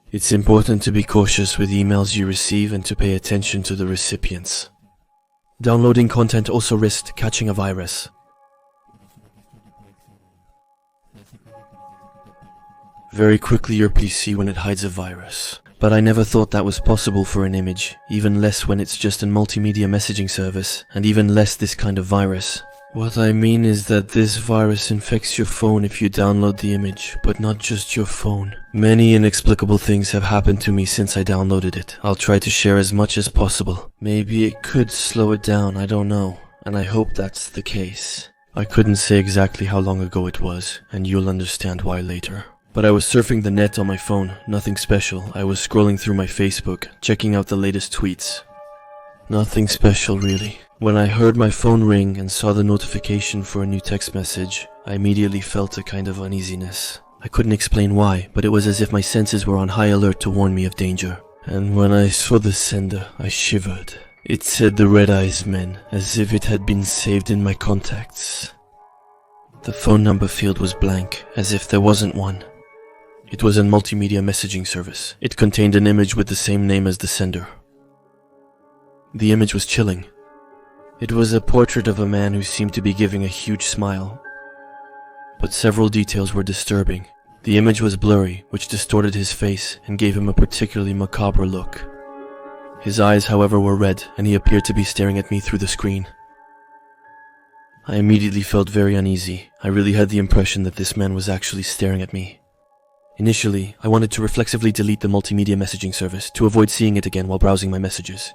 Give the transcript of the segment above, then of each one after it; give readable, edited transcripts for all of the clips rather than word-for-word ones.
It's important to be cautious with emails you receive and to pay attention to the recipients. Downloading content also risked catching a virus. Very quickly your PC when it hides a virus. But I never thought that was possible for an image, even less when it's just a multimedia messaging service, and even less this kind of virus. What I mean is that this virus infects your phone if you download the image, but not just your phone. Many inexplicable things have happened to me since I downloaded it. I'll try to share as much as possible. Maybe it could slow it down, I don't know, and I hope that's the case. I couldn't say exactly how long ago it was, and you'll understand why later. But I was surfing the net on my phone, nothing special. I was scrolling through my Facebook, checking out the latest tweets. Nothing special really. When I heard my phone ring and saw the notification for a new text message, I immediately felt a kind of uneasiness. I couldn't explain why, but it was as if my senses were on high alert to warn me of danger. And when I saw the sender, I shivered. It said the Red Eyes Men, as if it had been saved in my contacts. The phone number field was blank, as if there wasn't one. It was a multimedia messaging service. It contained an image with the same name as the sender. The image was chilling. It was a portrait of a man who seemed to be giving a huge smile. But several details were disturbing. The image was blurry, which distorted his face and gave him a particularly macabre look. His eyes, however, were red, and he appeared to be staring at me through the screen. I immediately felt very uneasy. I really had the impression that this man was actually staring at me. Initially, I wanted to reflexively delete the multimedia messaging service to avoid seeing it again while browsing my messages.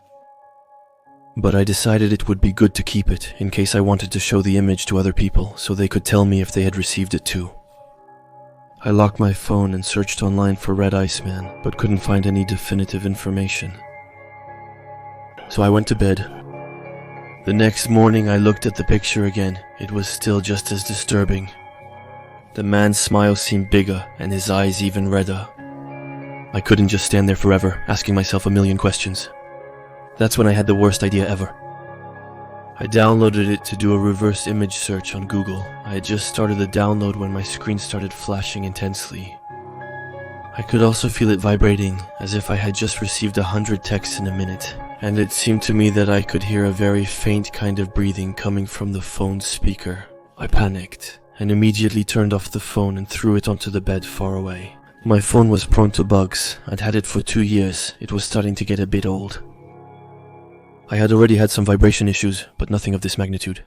But I decided it would be good to keep it in case I wanted to show the image to other people so they could tell me if they had received it too. I locked my phone and searched online for Red Ice Man, but couldn't find any definitive information. So I went to bed. The next morning I looked at the picture again. It was still just as disturbing. The man's smile seemed bigger, and his eyes even redder. I couldn't just stand there forever, asking myself a million questions. That's when I had the worst idea ever. I downloaded it to do a reverse image search on Google. I had just started the download when my screen started flashing intensely. I could also feel it vibrating, as if I had just received 100 texts in a minute, and it seemed to me that I could hear a very faint kind of breathing coming from the phone's speaker. I panicked and immediately turned off the phone and threw it onto the bed far away. My phone was prone to bugs. I'd had it for 2 years. It was starting to get a bit old. I had already had some vibration issues, but nothing of this magnitude.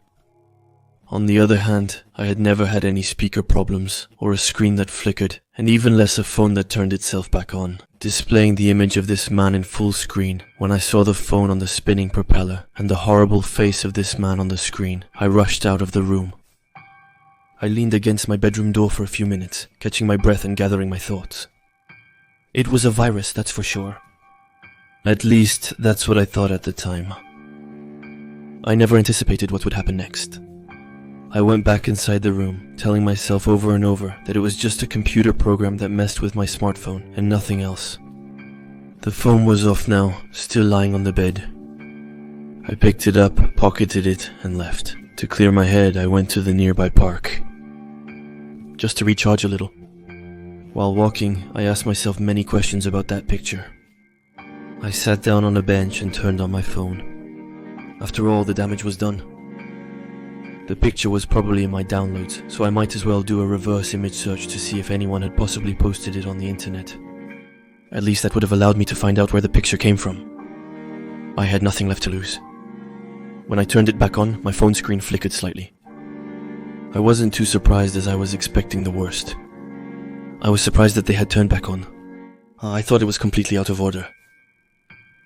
On the other hand, I had never had any speaker problems, or a screen that flickered, and even less a phone that turned itself back on, displaying the image of this man in full screen. When I saw the phone on the spinning propeller, and the horrible face of this man on the screen, I rushed out of the room. I leaned against my bedroom door for a few minutes, catching my breath and gathering my thoughts. It was a virus, that's for sure. At least, that's what I thought at the time. I never anticipated what would happen next. I went back inside the room, telling myself over and over that it was just a computer program that messed with my smartphone and nothing else. The phone was off now, still lying on the bed. I picked it up, pocketed it, and left. To clear my head, I went to the nearby park, just to recharge a little. While walking, I asked myself many questions about that picture. I sat down on a bench and turned on my phone. After all, the damage was done. The picture was probably in my downloads, so I might as well do a reverse image search to see if anyone had possibly posted it on the internet. At least that would have allowed me to find out where the picture came from. I had nothing left to lose. When I turned it back on, my phone screen flickered slightly. I wasn't too surprised, as I was expecting the worst. I was surprised that they had turned back on. I thought it was completely out of order.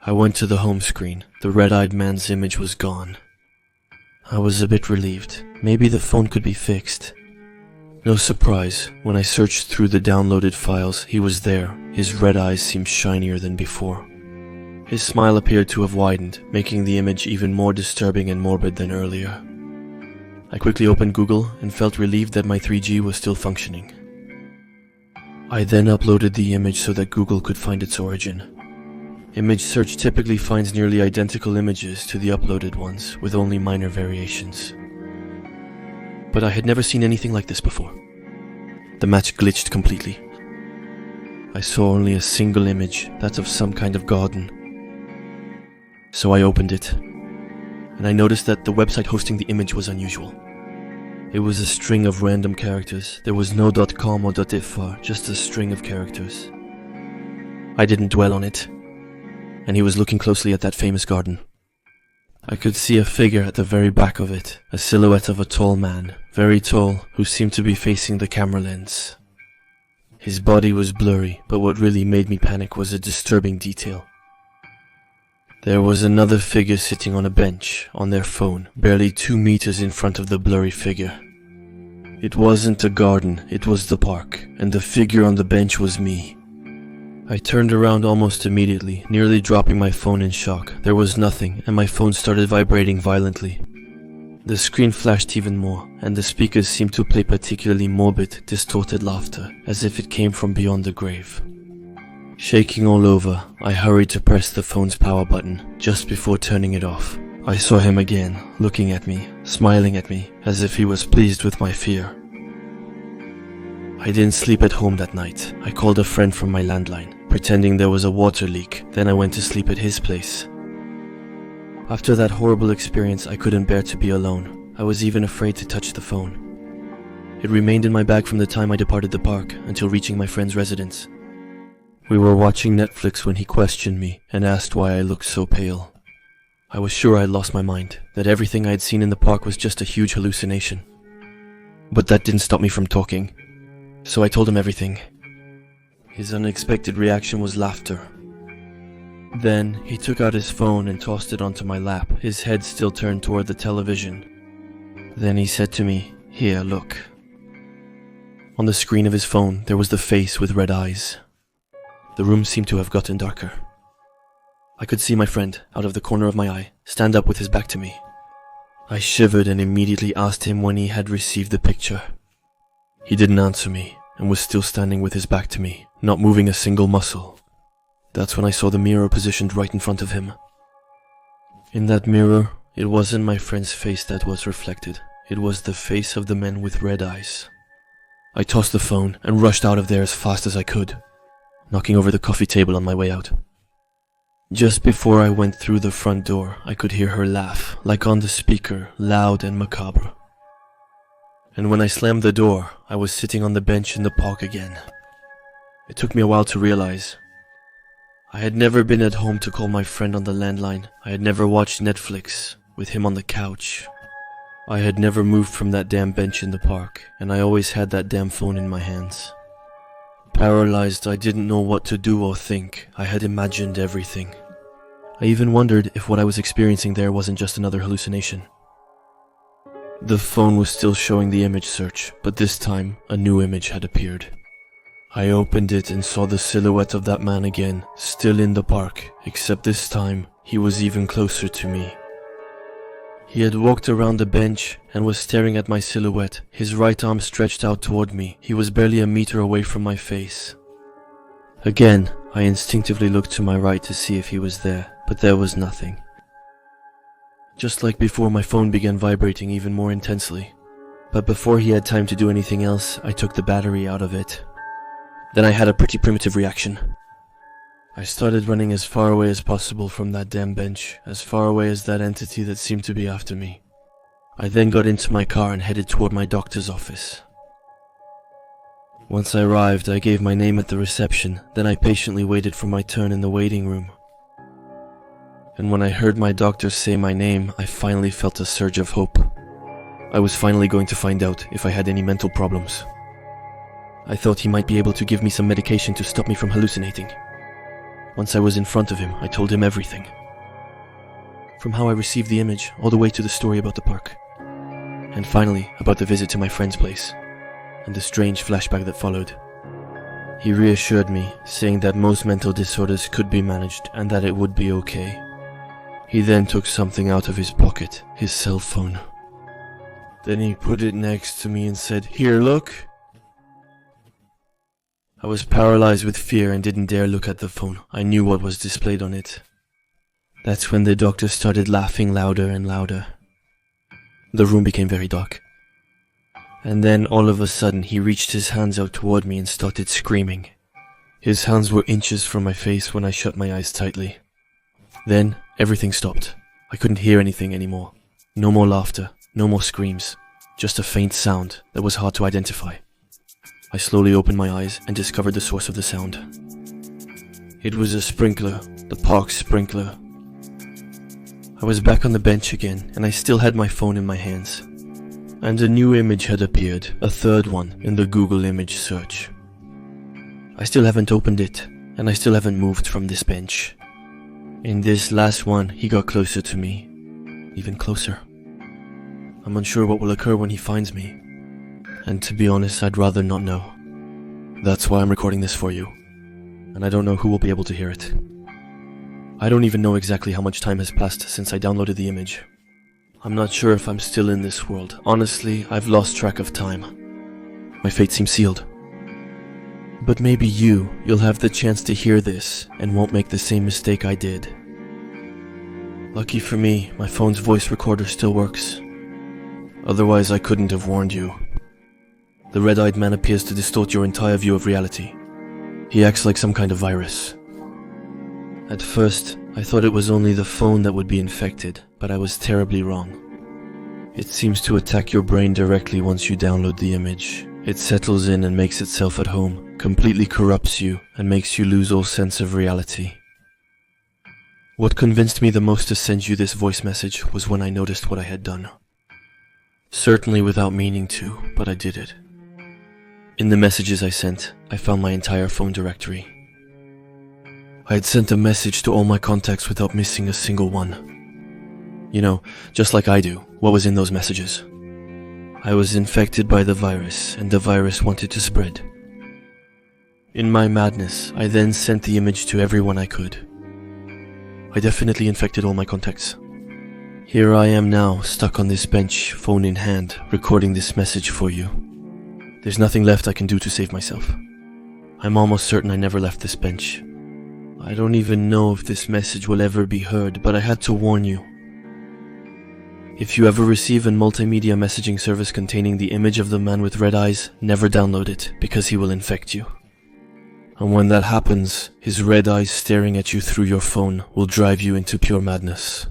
I went to the home screen. The red-eyed man's image was gone. I was a bit relieved. Maybe the phone could be fixed. No surprise, when I searched through the downloaded files, he was there. His red eyes seemed shinier than before. His smile appeared to have widened, making the image even more disturbing and morbid than earlier. I quickly opened Google and felt relieved that my 3G was still functioning. I then uploaded the image so that Google could find its origin. Image search typically finds nearly identical images to the uploaded ones, with only minor variations. But I had never seen anything like this before. The match glitched completely. I saw only a single image, that of some kind of garden. So I opened it, and I noticed that the website hosting the image was unusual. It was a string of random characters. There was no .com or .ifr, just a string of characters. I didn't dwell on it, and he was looking closely at that famous garden. I could see a figure at the very back of it, a silhouette of a tall man, very tall, who seemed to be facing the camera lens. His body was blurry, but what really made me panic was a disturbing detail. There was another figure sitting on a bench, on their phone, barely 2 meters in front of the blurry figure. It wasn't a garden, it was the park, and the figure on the bench was me. I turned around almost immediately, nearly dropping my phone in shock. There was nothing, and my phone started vibrating violently. The screen flashed even more, and the speakers seemed to play particularly morbid, distorted laughter, as if it came from beyond the grave. Shaking all over, I hurried to press the phone's power button, just before turning it off. I saw him again, looking at me, smiling at me, as if he was pleased with my fear. I didn't sleep at home that night. I called a friend from my landline, pretending there was a water leak, then I went to sleep at his place. After that horrible experience, I couldn't bear to be alone. I was even afraid to touch the phone. It remained in my bag from the time I departed the park, until reaching my friend's residence. We were watching Netflix when he questioned me and asked why I looked so pale. I was sure I had lost my mind, that everything I had seen in the park was just a huge hallucination. But that didn't stop me from talking, so I told him everything. His unexpected reaction was laughter. Then he took out his phone and tossed it onto my lap, his head still turned toward the television. Then he said to me, "Here, look." On the screen of his phone, there was the face with red eyes. The room seemed to have gotten darker. I could see my friend, out of the corner of my eye, stand up with his back to me. I shivered and immediately asked him when he had received the picture. He didn't answer me, and was still standing with his back to me, not moving a single muscle. That's when I saw the mirror positioned right in front of him. In that mirror, it wasn't my friend's face that was reflected. It was the face of the man with red eyes. I tossed the phone and rushed out of there as fast as I could, knocking over the coffee table on my way out. Just before I went through the front door, I could hear her laugh, like on the speaker, loud and macabre. And when I slammed the door, I was sitting on the bench in the park again. It took me a while to realize. I had never been at home to call my friend on the landline. I had never watched Netflix with him on the couch. I had never moved from that damn bench in the park, and I always had that damn phone in my hands. Paralyzed, I didn't know what to do or think. I had imagined everything. I even wondered if what I was experiencing there wasn't just another hallucination. The phone was still showing the image search, but this time, a new image had appeared. I opened it and saw the silhouette of that man again, still in the park, except this time, he was even closer to me. He had walked around the bench and was staring at my silhouette, his right arm stretched out toward me. He was barely a meter away from my face. Again, I instinctively looked to my right to see if he was there, but there was nothing. Just like before, my phone began vibrating even more intensely. But before he had time to do anything else, I took the battery out of it. Then I had a pretty primitive reaction. I started running as far away as possible from that damn bench, as far away as that entity that seemed to be after me. I then got into my car and headed toward my doctor's office. Once I arrived, I gave my name at the reception, then I patiently waited for my turn in the waiting room. And when I heard my doctor say my name, I finally felt a surge of hope. I was finally going to find out if I had any mental problems. I thought he might be able to give me some medication to stop me from hallucinating. Once I was in front of him, I told him everything. From how I received the image, all the way to the story about the park. And finally, about the visit to my friend's place, and the strange flashback that followed. He reassured me, saying that most mental disorders could be managed and that it would be okay. He then took something out of his pocket, his cell phone. Then he put it next to me and said, "Here, look." I was paralyzed with fear and didn't dare look at the phone. I knew what was displayed on it. That's when the doctor started laughing louder and louder. The room became very dark. And then all of a sudden he reached his hands out toward me and started screaming. His hands were inches from my face when I shut my eyes tightly. Then, everything stopped. I couldn't hear anything anymore. No more laughter, no more screams. Just a faint sound that was hard to identify. I slowly opened my eyes and discovered the source of the sound. It was a sprinkler, the park sprinkler. I was back on the bench again, and I still had my phone in my hands. And a new image had appeared, a third one, in the Google image search. I still haven't opened it, and I still haven't moved from this bench. In this last one, he got closer to me. Even closer. I'm unsure what will occur when he finds me. And to be honest, I'd rather not know. That's why I'm recording this for you. And I don't know who will be able to hear it. I don't even know exactly how much time has passed since I downloaded the image. I'm not sure if I'm still in this world. Honestly, I've lost track of time. My fate seems sealed. But maybe you'll have the chance to hear this and won't make the same mistake I did. Lucky for me, my phone's voice recorder still works. Otherwise, I couldn't have warned you. The red-eyed man appears to distort your entire view of reality. He acts like some kind of virus. At first, I thought it was only the phone that would be infected, but I was terribly wrong. It seems to attack your brain directly once you download the image. It settles in and makes itself at home, completely corrupts you, and makes you lose all sense of reality. What convinced me the most to send you this voice message was when I noticed what I had done. Certainly without meaning to, but I did it. In the messages I sent, I found my entire phone directory. I had sent a message to all my contacts without missing a single one. You know, just like I do, what was in those messages. I was infected by the virus, and the virus wanted to spread. In my madness, I then sent the image to everyone I could. I definitely infected all my contacts. Here I am now, stuck on this bench, phone in hand, recording this message for you. There's nothing left I can do to save myself. I'm almost certain I never left this bench. I don't even know if this message will ever be heard, but I had to warn you. If you ever receive a multimedia messaging service containing the image of the man with red eyes, never download it, because he will infect you. And when that happens, his red eyes staring at you through your phone will drive you into pure madness.